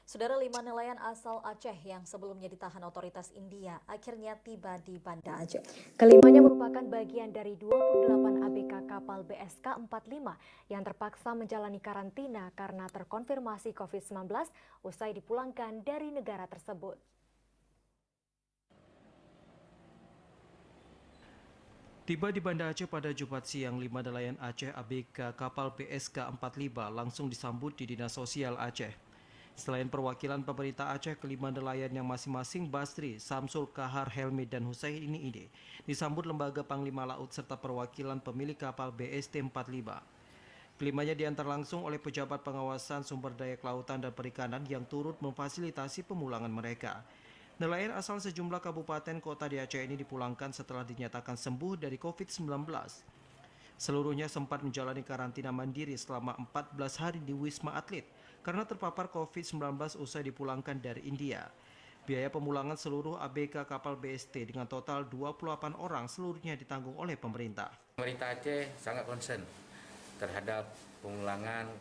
Saudara, 5 nelayan asal Aceh yang sebelumnya ditahan otoritas India akhirnya tiba di Banda Aceh. Kelimanya merupakan bagian dari 28 ABK kapal BSK 45 yang terpaksa menjalani karantina karena terkonfirmasi COVID-19 usai dipulangkan dari negara tersebut. Tiba di Banda Aceh pada Jumat siang, 5 nelayan Aceh ABK kapal BSK 45 langsung disambut di Dinas Sosial Aceh. Selain perwakilan pemerintah Aceh, kelima nelayan yang masing-masing Basri, Samsul, Kahar, Helmi, dan Husaini ini disambut Lembaga Panglima Laut serta perwakilan pemilik kapal BST 45. Kelimanya diantar langsung oleh pejabat pengawasan sumber daya kelautan dan perikanan yang turut memfasilitasi pemulangan mereka. Nelayan asal sejumlah kabupaten kota di Aceh ini dipulangkan setelah dinyatakan sembuh dari COVID-19. Seluruhnya sempat menjalani karantina mandiri selama 14 hari di Wisma Atlet karena terpapar COVID-19 usai dipulangkan dari India. Biaya pemulangan seluruh ABK kapal BST dengan total 28 orang seluruhnya ditanggung oleh pemerintah. Pemerintah Aceh sangat concern terhadap pemulangan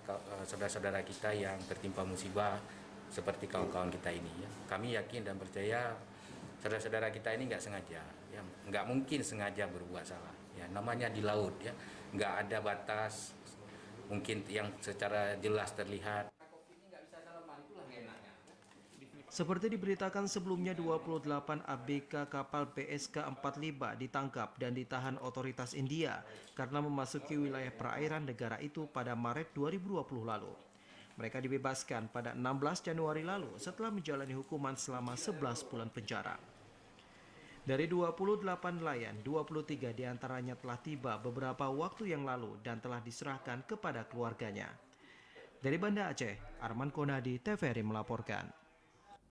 saudara-saudara kita yang tertimpa musibah seperti kawan-kawan kita ini. Kami yakin dan percaya saudara-saudara kita ini nggak sengaja, nggak mungkin sengaja berbuat salah. Namanya di laut, nggak ada batas, mungkin yang secara jelas terlihat. Seperti diberitakan sebelumnya, 28 ABK kapal BSK 45 ditangkap dan ditahan otoritas India karena memasuki wilayah perairan negara itu pada Maret 2020 lalu. Mereka dibebaskan pada 16 Januari lalu setelah menjalani hukuman selama 11 bulan penjara. Dari 28 nelayan, 23 diantaranya telah tiba beberapa waktu yang lalu dan telah diserahkan kepada keluarganya. Dari Banda Aceh, Arman Konadi, TVRI melaporkan.